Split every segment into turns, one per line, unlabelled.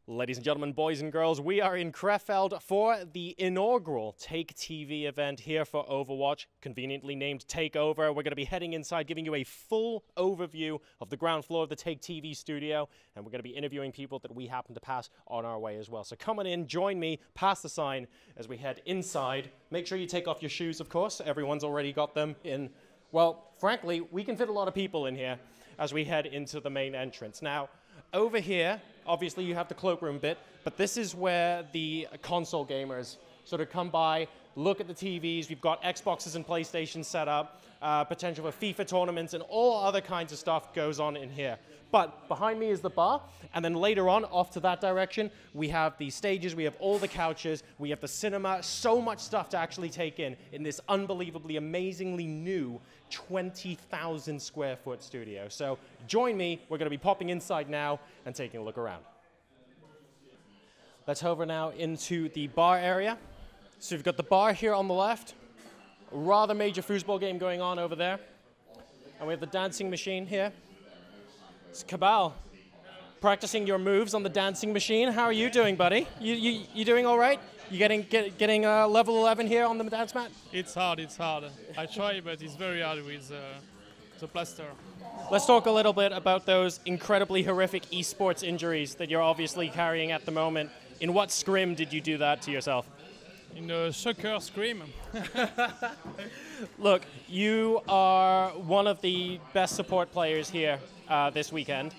Ladies and gentlemen, boys and girls, we are in Krefeld for the inaugural TaKeTV event here for Overwatch, conveniently named TaKeOver. We're going to be heading inside, giving you a full overview of the ground floor of the TaKeTV studio, and we're going to be interviewing people that we happen to pass on our way as well. So come on in, join me, pass the sign as we head inside. Make sure you take off your shoes, of course. Everyone's already got them in. Well, frankly, we can fit a lot of people in here as we head into the main entrance. Now, over here, obviously you have the cloakroom bit, but this is where the console gamers sort of come by, look at the TVs. We've got Xboxes and PlayStations set up, potential for FIFA tournaments, and all other kinds of stuff goes on in here. But behind me is the bar, and then later on, off to that direction, we have the stages, we have all the couches, we have the cinema, so much stuff to actually take in this unbelievably, amazingly new 20,000 square foot studio. So join me, we're going to be popping inside now and taking a look around. Let's hover now into the bar area. So we've got the bar here on the left, a rather major foosball game going on over there, and we have the dancing machine here. It's Kabal, practicing your moves on the dancing machine. How are you doing, buddy? You doing all right? You getting level 11 here on the dance mat?
It's hard, it's hard. I try, but it's very hard with the plaster.
Let's talk a little bit about those incredibly horrific eSports injuries that you're obviously carrying at the moment. In what scrim did you do that to yourself?
In the soccer scrim.
Look, you are one of the best support players here this weekend.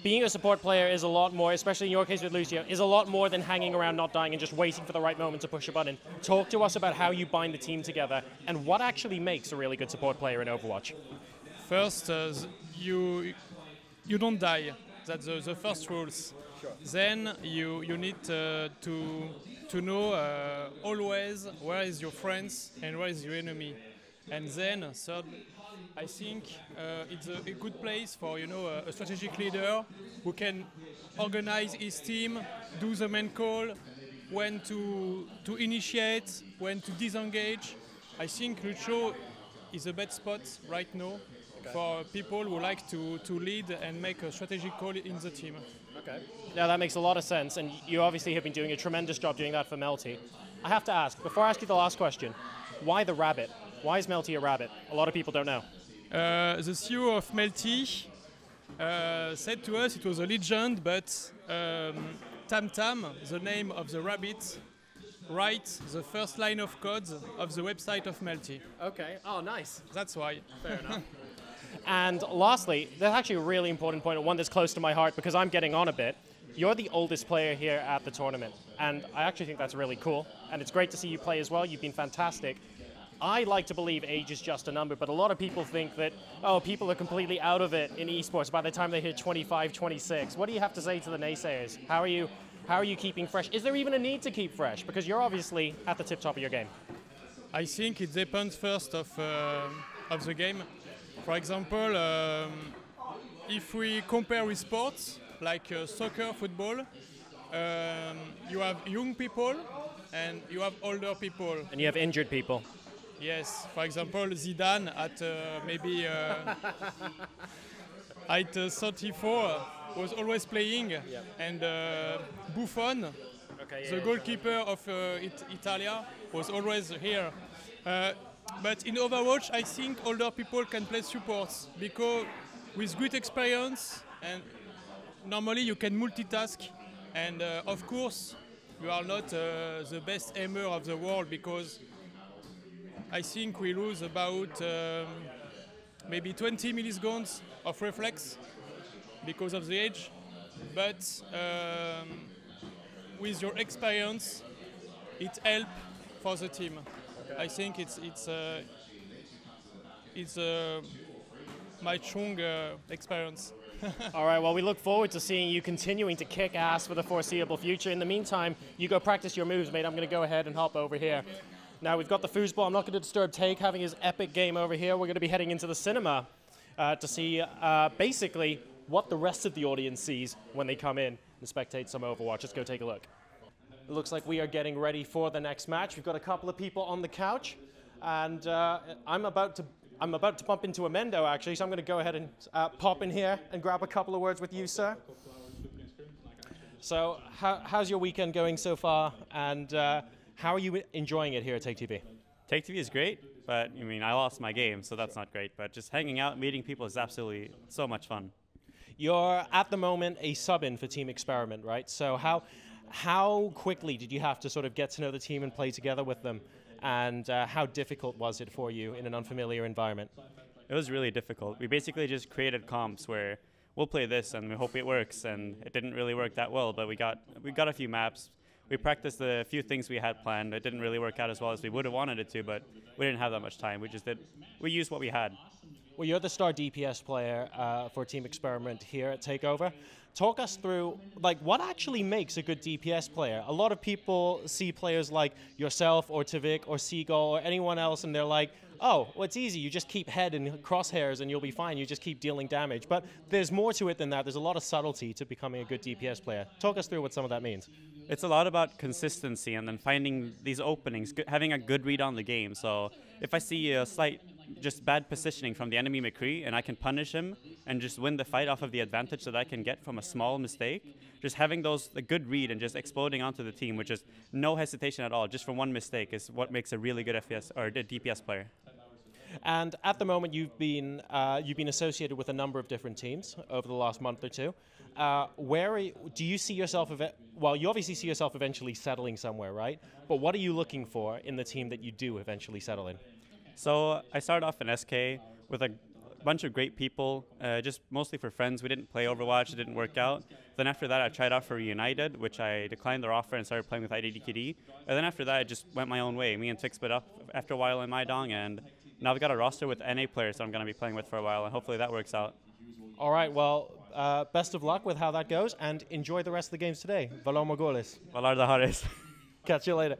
Being a support player is a lot more, especially in your case with Lucio, is a lot more than hanging around not dying and just waiting for the right moment to push a button. Talk to us about how you bind the team together and what actually makes a really good support player in Overwatch.
First, you don't die. That's the first rules. Sure. Then you need to know always where is your friends and where is your enemy. And then third, I think it's a good place for a strategic leader who can organize his team, do the main call, when to initiate, when to disengage. I think Lucio is a bad spot right now for people who like to lead and make a strategic call in the team.
Okay. Now that makes a lot of sense, and you obviously have been doing a tremendous job doing that for Melty. I have to ask, before I ask you the last question, why the rabbit? Why is Melty a rabbit? A lot of people don't know.
The CEO of Melty said to us it was a legend, but Tam, the name of the rabbit, writes the first line of code of the website of Melty.
Okay. Oh, nice.
That's why.
Fair enough. And lastly, that's actually a really important point, and one that's close to my heart because I'm getting on a bit. You're the oldest player here at the tournament, and I actually think that's really cool. And it's great to see you play as well. You've been fantastic. I like to believe age is just a number, but a lot of people think that, oh, people are completely out of it in esports by the time they hit 25, 26. What do you have to say to the naysayers? How are you keeping fresh? Is there even a need to keep fresh? Because you're obviously at the tip-top of your game.
I think it depends first of the game. For example, if we compare with sports, like soccer, football, you have young people and you have older people.
And you have injured people.
Yes, for example, Zidane at maybe at 34 was always playing, yep. And Buffon, the goalkeeper of Italia, was always here. But in Overwatch, I think older people can play supports because with great experience and normally you can multitask. And of course, you are not the best aimer of the world because I think we lose about maybe 20 milliseconds of reflex because of the age. But with your experience, it helps for the team. Okay. I think it's my strong experience.
All right, well, we look forward to seeing you continuing to kick ass for the foreseeable future. In the meantime, you go practice your moves, mate. I'm going to go ahead and hop over here. Now, we've got the foosball. I'm not going to disturb Take having his epic game over here. We're going to be heading into the cinema to see basically what the rest of the audience sees when they come in and spectate some Overwatch. Let's go take a look. It looks like we are getting ready for the next match. We've got a couple of people on the couch, and I'm about to I'm about to bump into a Mendo, actually, so I'm going to go ahead and pop in here and grab a couple of words with you, sir. So how's your weekend going so far, and how are you enjoying it here at TaKeTV?
TaKeTV is great, but I mean, I lost my game, so that's not great. But just hanging out, meeting people is absolutely so much fun.
You're at the moment a sub-in for Team Experiment, right? So how quickly did you have to sort of get to know the team and play together with them? And how difficult was it for you in an unfamiliar environment?
It was really difficult. We basically just created comps where we'll play this and we hope it works, and it didn't really work that well, but we got a few maps. We practiced a few things we had planned. It didn't really work out as well as we would have wanted it to, but we didn't have that much time. We used what we had.
Well, you're the star DPS player for Team Experiment here at TaKeOver. Talk us through, like, what actually makes a good DPS player? A lot of people see players like yourself or Tavik or Seagull or anyone else, and they're like, oh, well, it's easy. You just keep head and crosshairs and you'll be fine. You just keep dealing damage. But there's more to it than that. There's a lot of subtlety to becoming a good DPS player. Talk us through what some of that means.
It's a lot about consistency and then finding these openings, having a good read on the game. So if I see a slight just bad positioning from the enemy McCree and I can punish him and just win the fight off of the advantage that I can get from a small mistake, just having a good read and just exploding onto the team with just no hesitation at all, just from one mistake, is what makes a really good FPS or a DPS player.
And at the moment, you've been associated with a number of different teams over the last month or two. Do you see yourself? Well, you obviously see yourself eventually settling somewhere, right? But what are you looking for in the team that you do eventually settle in?
So I started off in SK with a bunch of great people, just mostly for friends. We didn't play Overwatch, it didn't work out. Then after that, I tried out for United, which I declined their offer and started playing with IDDKD. And then after that, I just went my own way. Me and Tix split up after a while in Maidong, and now we've got a roster with NA players that I'm going to be playing with for a while, and hopefully that works out.
All right, well, best of luck with how that goes, and enjoy the rest of the games today. Valor Mogoles.
Valar the Hares.
Catch you later.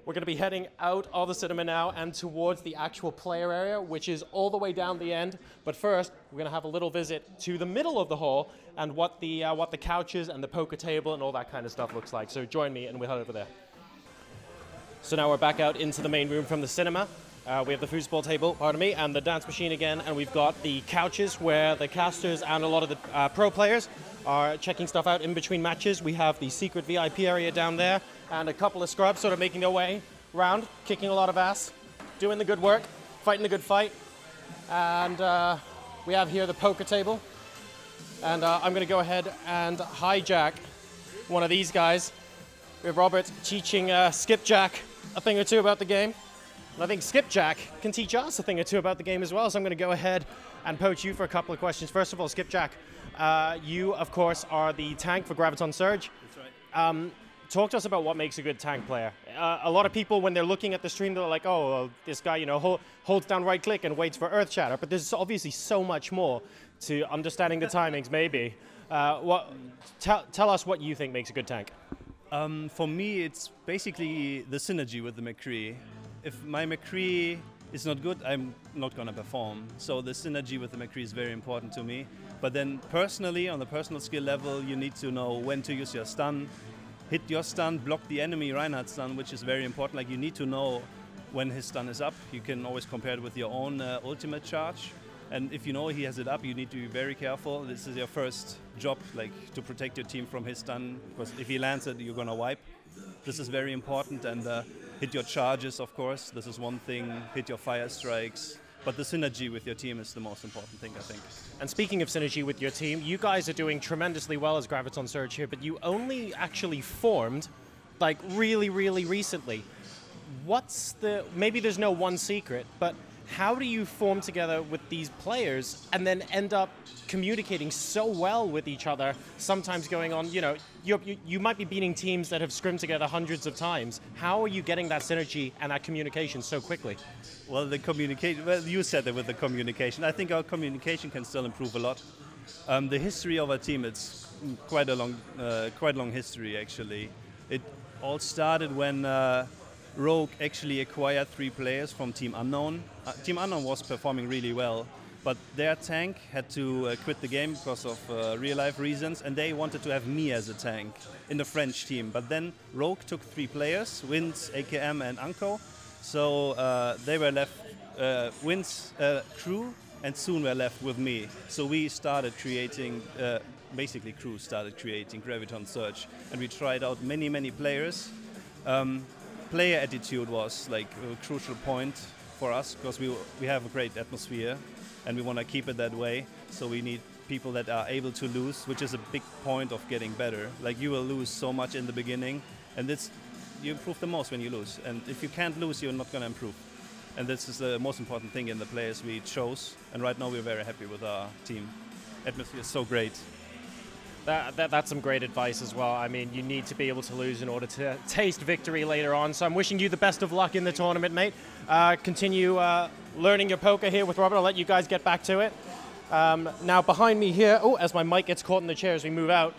We're going to be heading out of the cinema now and towards the actual player area, which is all the way down the end. But first, we're going to have a little visit to the middle of the hall and what the couches and the poker table and all that kind of stuff looks like. So join me and we'll head over there. So now we're back out into the main room from the cinema. We have the foosball table, pardon me, and the dance machine again, and we've got the couches where the casters and a lot of the pro players are checking stuff out in between matches. We have the secret VIP area down there, and a couple of scrubs sort of making their way around, kicking a lot of ass, doing the good work, fighting the good fight. And we have here the poker table, and I'm going to go ahead and hijack one of these guys. We have Robbert teaching Skipjack a thing or two about the game. And I think Skipjack can teach us a thing or two about the game as well, so I'm going to go ahead and poach you for a couple of questions. First of all, Skipjack, you, of course, are the tank for Graviton Surge.
That's right.
Talk to us about what makes a good tank player. A lot of people, when they're looking at the stream, they're like, oh, well, this guy, holds down right-click and waits for Earth Shatter. But there's obviously so much more to understanding the timings, maybe. Tell us what you think makes a good tank.
For me, it's basically the synergy with the McCree. If my McCree is not good, I'm not going to perform. So the synergy with the McCree is very important to me. But then personally, on the personal skill level, you need to know when to use your stun, hit your stun, block the enemy Reinhardt's stun, which is very important. Like, you need to know when his stun is up. You can always compare it with your own ultimate charge. And if you know he has it up, you need to be very careful. This is your first job, like, to protect your team from his stun, because if he lands it, you're going to wipe. This is very important. And hit your charges, of course. This is one thing. Hit your fire strikes. But the synergy with your team is the most important thing, I think.
And speaking of synergy with your team, you guys are doing tremendously well as Graviton Surge here, but you only actually formed, like, really, really recently. Maybe there's no one secret, but how do you form together with these players and then end up communicating so well with each other, sometimes going on, you might be beating teams that have scrimmed together hundreds of times. How are you getting that synergy and that communication so quickly?
Well, you said it with the communication. I think our communication can still improve a lot. The history of our team, it's quite a long history, actually. It all started when Rogue actually acquired 3 players from Team Unknown. Team Unknown was performing really well, but their tank had to quit the game because of real-life reasons, and they wanted to have me as a tank in the French team. But then Rogue took 3 players, Wins, AKM, and Anko. So they were left, Wins crew, and soon were left with me. So we started creating basically crew started creating Graviton Search, and we tried out many players. Player attitude was like a crucial point for us because we have a great atmosphere and we want to keep it that way. So we need people that are able to lose, which is a big point of getting better. Like you will lose so much in the beginning, and you improve the most when you lose. And if you can't lose, you're not going to improve. And this is the most important thing in the players we chose. And right now we're very happy with our team. Atmosphere is so great.
That's some great advice as well. I mean, you need to be able to lose in order to taste victory later on. So I'm wishing you the best of luck in the tournament, mate. Continue learning your poker here with Robbert. I'll let you guys get back to it. Now behind me here, as my mic gets caught in the chair as we move out,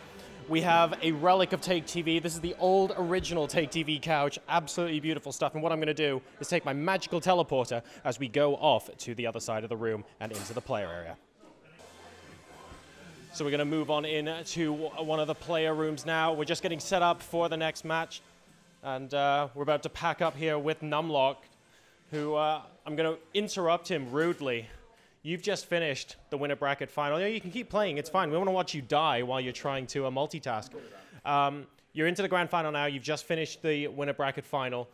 we have a relic of TaKeTV. This is the old original TaKeTV couch. Absolutely beautiful stuff. And what I'm going to do is take my magical teleporter as we go off to the other side of the room and into the player area. So we're going to move on in to one of the player rooms now. We're just getting set up for the next match. And we're about to pack up here with NumLocked, who I'm going to interrupt him rudely. You've just finished the winner bracket final. Yeah, you can keep playing. It's fine. We want to watch you die while you're trying to multitask. You're into the grand final now. You've just finished the winner bracket final.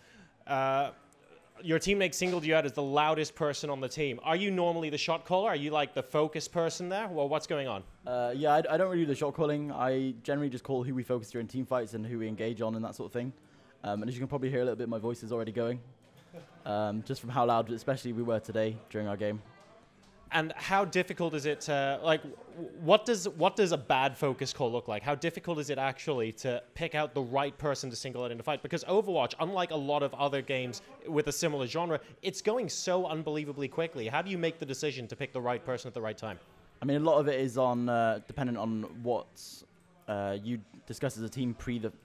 Your teammate singled you out as the loudest person on the team. Are you normally the shot caller? Are you like the focus person there? Well, what's going on?
Yeah, I don't really do the shot calling. I generally just call who we focus during team fights and who we engage on and that sort of thing. And as you can probably hear a little bit, my voice is already going. Just from how loud, especially we were today during our game.
And how difficult is it to, like, what does a bad focus call look like? How difficult is it actually to pick out the right person to single out in a fight? Because Overwatch, unlike a lot of other games with a similar genre, it's going so unbelievably quickly. How do you make the decision to pick the right person at the right time?
I mean, a lot of it is on dependent on what you discuss as a team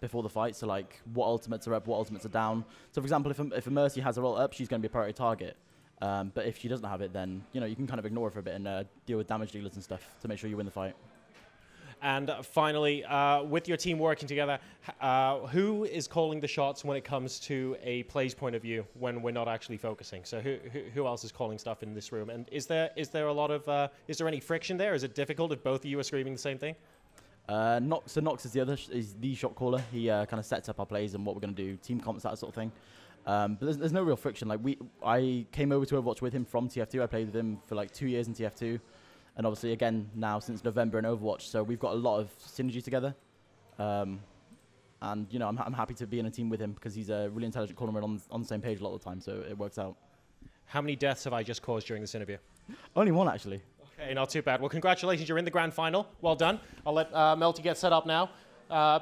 before the fight. So, like, what ultimates are up, what ultimates are down. So, for example, if a Mercy has her ult up, she's going to be a priority target. But if she doesn't have it, then you can kind of ignore her for a bit and deal with damage dealers and stuff to make sure you win the fight.
And finally, with your team working together, who is calling the shots when it comes to a plays point of view when we're not actually focusing? So who else is calling stuff in this room? And is there a lot of is there any friction there? Is it difficult if both of you are screaming the same thing?
Nox is the shot caller. He kind of sets up our plays and what we're going to do, team comps, that sort of thing. But there's no real friction. Like I came over to Overwatch with him from TF2. I played with him for like 2 years in TF2, and obviously again now since November in Overwatch. So we've got a lot of synergy together, and I'm happy to be in a team with him because he's a really intelligent caller and on the same page a lot of the time. So it works out.
How many deaths have I just caused during this interview?
Only one actually.
Okay, not too bad. Well, congratulations, you're in the grand final. Well done. I'll let Melty get set up now.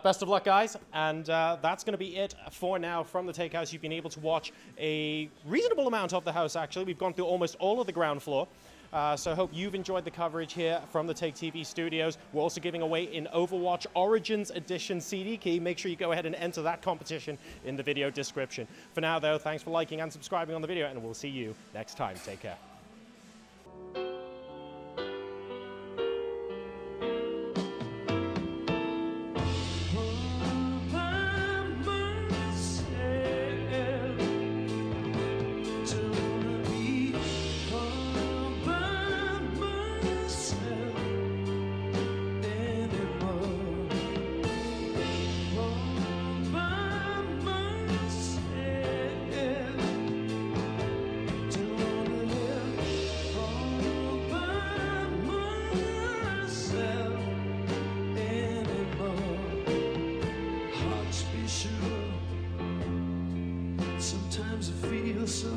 Best of luck, guys, and that's going to be it for now from the Take House. You've been able to watch a reasonable amount of the house, actually. We've gone through almost all of the ground floor, so I hope you've enjoyed the coverage here from the TaKeTV studios. We're also giving away an Overwatch Origins Edition CD key. Make sure you go ahead and enter that competition in the video description. For now, though, thanks for liking and subscribing on the video, and we'll see you next time. Take care.
Sometimes I feel so